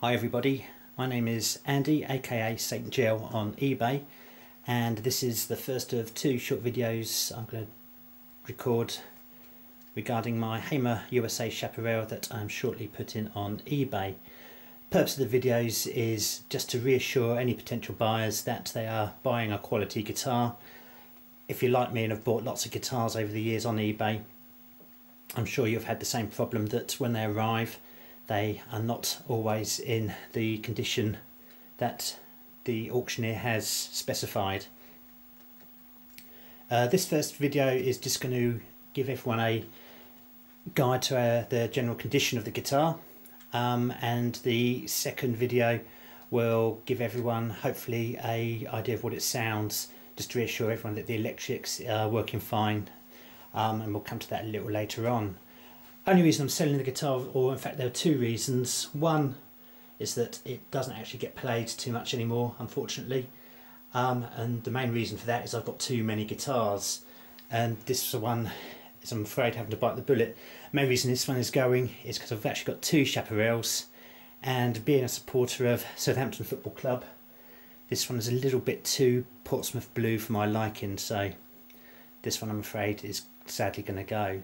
Hi everybody, my name is Andy aka Saint Gel on eBay, and this is the first of two short videos I'm going to record regarding my Hamer USA Chparral that I'm shortly putting on eBay. The purpose of the videos is just to reassure any potential buyers that they are buying a quality guitar. If you're like me and have bought lots of guitars over the years on eBay, I'm sure you've had the same problem, that when they arrive they are not always in the condition that the auctioneer has specified. This first video is just going to give everyone a guide to the general condition of the guitar, and the second video will give everyone hopefully an idea of what it sounds, just to reassure everyone that the electrics are working fine, and we'll come to that a little later on. Only reason I'm selling the guitar, or in fact there are two reasons. One is that it doesn't actually get played too much anymore, unfortunately, and the main reason for that is I've got too many guitars, and this one is, I'm afraid, having to bite the bullet. The main reason this one is going is because I've actually got two Chparrals, and being a supporter of Southampton Football Club, this one is a little bit too Portsmouth blue for my liking, so this one I'm afraid is sadly going to go.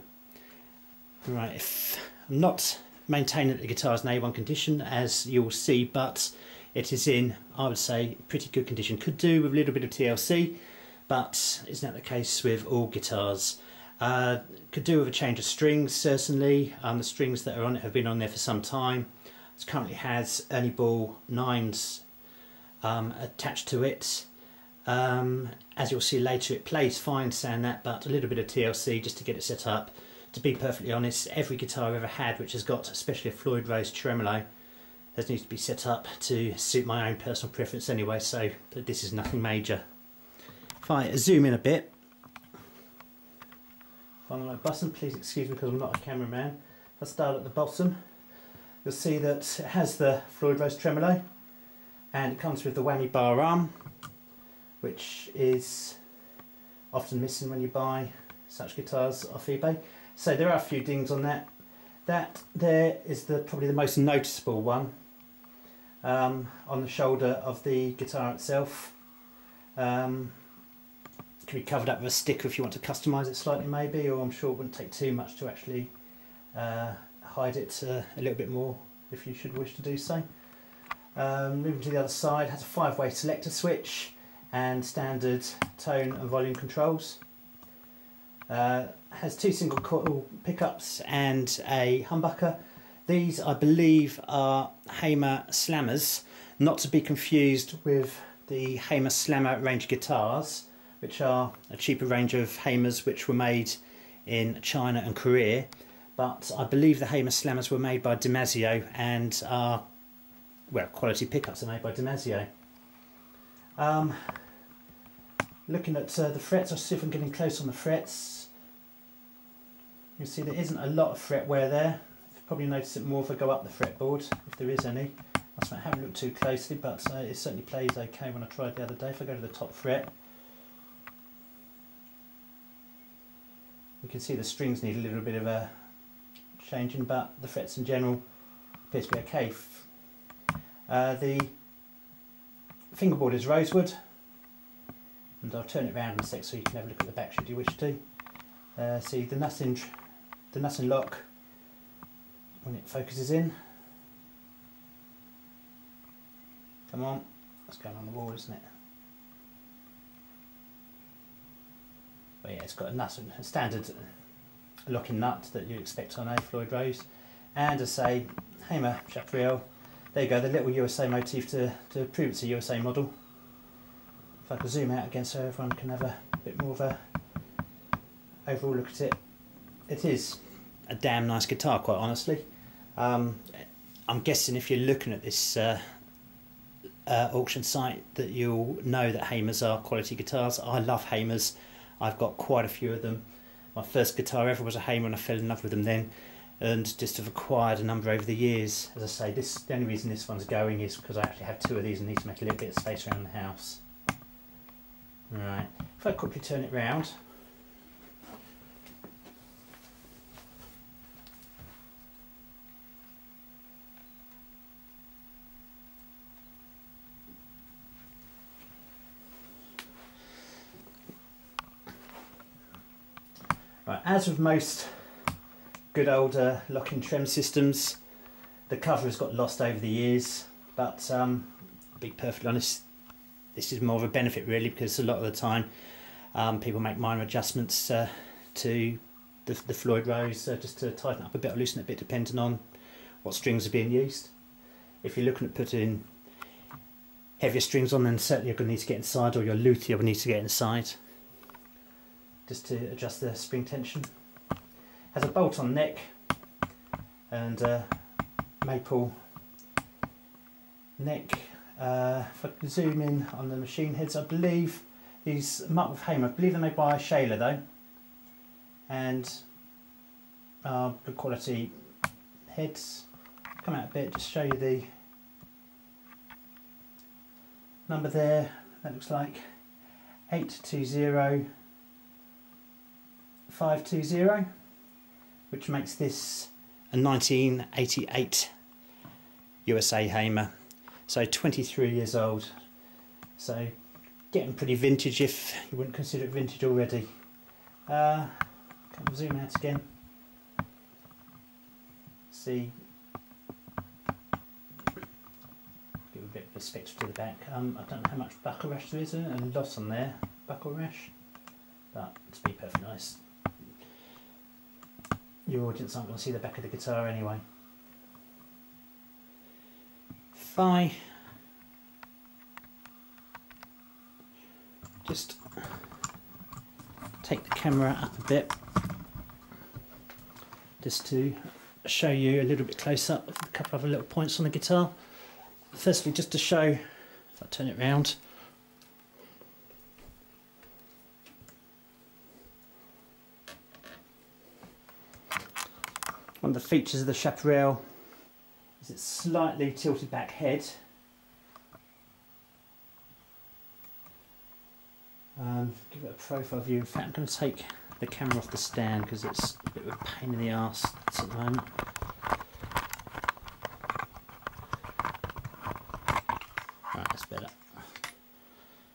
Right, if I'm not maintaining that the guitar is in A1 condition, as you'll see, but it is in, I would say, pretty good condition. Could do with a little bit of TLC, but isn't that the case with all guitars? Could do with a change of strings, certainly. The strings that are on it have been on there for some time. It currently has Ernie Ball 9s attached to it. As you'll see later, it plays fine, saying that, but a little bit of TLC just to get it set up. To be perfectly honest, every guitar I've ever had which has got especially a Floyd Rose tremolo has needed to be set up to suit my own personal preference anyway, so this is nothing major. If I zoom in a bit, find my button, please excuse me because I'm not a cameraman. If I start at the bottom, you'll see that it has the Floyd Rose tremolo, and it comes with the whammy bar arm, which is often missing when you buy such guitars off eBay. So there are a few dings on that. That there is probably the most noticeable one, on the shoulder of the guitar itself. Can be covered up with a sticker if you want to customise it slightly maybe, or I'm sure it wouldn't take too much to actually hide it a little bit more if you should wish to do so. Moving to the other side, has a 5-way selector switch and standard tone and volume controls. Has two single coil pickups and a humbucker. These, I believe, are Hamer Slammers, not to be confused with the Hamer Slammer range guitars, which are a cheaper range of Hamers which were made in China and Korea. But I believe the Hamer Slammers were made by Damasio, and are, well, quality pickups are made by Damasio. Looking at the frets, I'll see if I'm getting close on the frets. You can see there isn't a lot of fret wear there. You'll probably notice it more if I go up the fretboard, if there is any. I haven't looked too closely, but it certainly plays okay when I tried the other day. If I go to the top fret, you can see the strings need a little bit of a changing, but the frets in general appear to be okay. The fingerboard is rosewood, and I'll turn it around in a sec so you can have a look at the back should you wish to. See the nut and lock when it focuses in. Come on, that's going on the wall, isn't it? But yeah, it's got a standard locking nut that you expect on a Floyd Rose, and as I say, Hamer Chparral. There you go, the little USA motif to prove it's a USA model. If I can zoom out again so everyone can have a bit more of a overall look at it. It is a damn nice guitar, quite honestly. I'm guessing if you're looking at this auction site that you'll know that Hamers are quality guitars. I love Hamers. I've got quite a few of them. My first guitar ever was a Hamer, and I fell in love with them then, and just have acquired a number over the years. As I say, the only reason this one's going is because I actually have two of these and need to make a little bit of space around the house. Right, if I quickly turn it round, as with most good old lock-in trem systems, the cover has got lost over the years, but to be perfectly honest, this is more of a benefit really, because a lot of the time people make minor adjustments to the Floyd Rose just to tighten up a bit or loosen it a bit depending on what strings are being used. If you're looking at putting heavier strings on, then certainly you're going to need to get inside, or your luthier will need to get inside just to adjust the spring tension. Has a bolt-on neck and maple neck. If I can zoom in on the machine heads, I believe these marked with Hamer. I believe they're made by Chparral though, and good quality heads. Come out a bit, just show you the number there. That looks like 820520, which makes this a 1988 USA Hamer, so 23 years old, so getting pretty vintage if you wouldn't consider it vintage already. Can we zoom out again? See, give a bit of perspective to the back. I don't know how much buckle rash there is, and loss on there, buckle rash, but to be perfectly honest, your audience aren't going to see the back of the guitar anyway. If I just take the camera up a bit just to show you a little bit close up a couple of other little points on the guitar. Firstly, just to show, if I turn it round, one of the features of the Chparral is its slightly tilted back head. Give it a profile view. In fact, I'm going to take the camera off the stand because it's a bit of a pain in the arse at the moment. Right, that's better.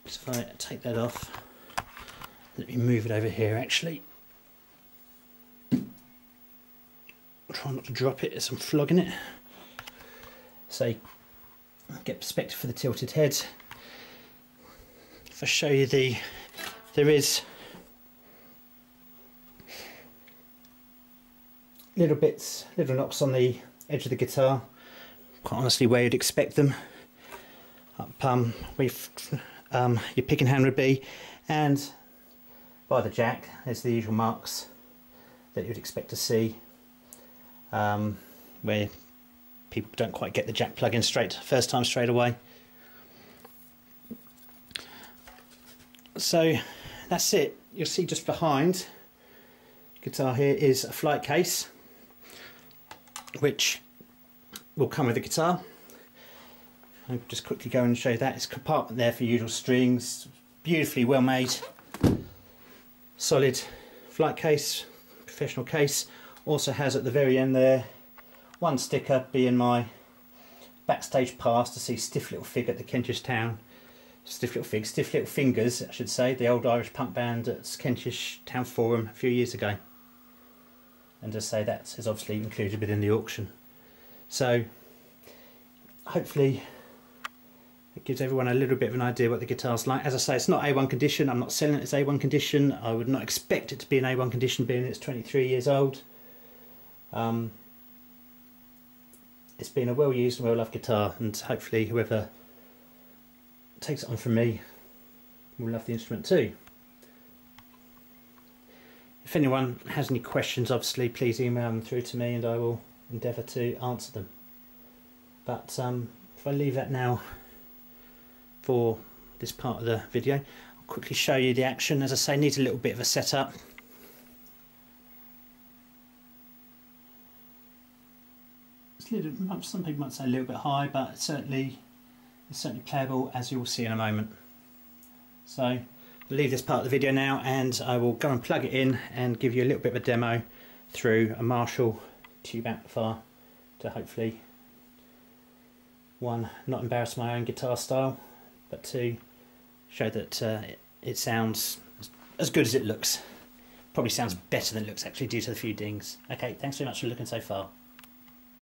So if I take that off, let me move it over here actually. Try not to drop it as I'm flogging it. So get perspective for the tilted head. If I show you there is little bits, little knocks on the edge of the guitar, quite honestly where you'd expect them, up where your picking hand would be, and by the jack there's the usual marks that you'd expect to see where people don't quite get the jack plug in first time straight away. So that's it. You'll see just behind the guitar here is a flight case which will come with the guitar. I'll just quickly go and show you that. It's a compartment there for usual strings, beautifully well made, solid flight case, professional case. Also has at the very end there one sticker, being my backstage pass to see Stiff Little Fig at the Kentish Town. Stiff Little Fingers, I should say, the old Irish punk band at Kentish Town Forum a few years ago. And to say that is obviously included within the auction. So hopefully it gives everyone a little bit of an idea what the guitar's like. As I say, it's not A1 condition. I'm not selling it as A1 condition. I would not expect it to be in A1 condition, being it's 23 years old. It's been a well used and well loved guitar, and hopefully whoever takes it on from me will love the instrument too. If anyone has any questions, obviously please email them through to me and I will endeavour to answer them. But if I leave that now for this part of the video, I'll quickly show you the action. As I say, needs a little bit of a setup. It's a little, some people might say a little bit high, but it's certainly playable, as you will see in a moment. So I'll leave this part of the video now and I will go and plug it in and give you a little bit of a demo through a Marshall tube amplifier to hopefully, one, not embarrass my own guitar style, but two, show that it sounds as good as it looks. probably sounds better than it looks actually due to the few dings. Okay, thanks very much for looking so far.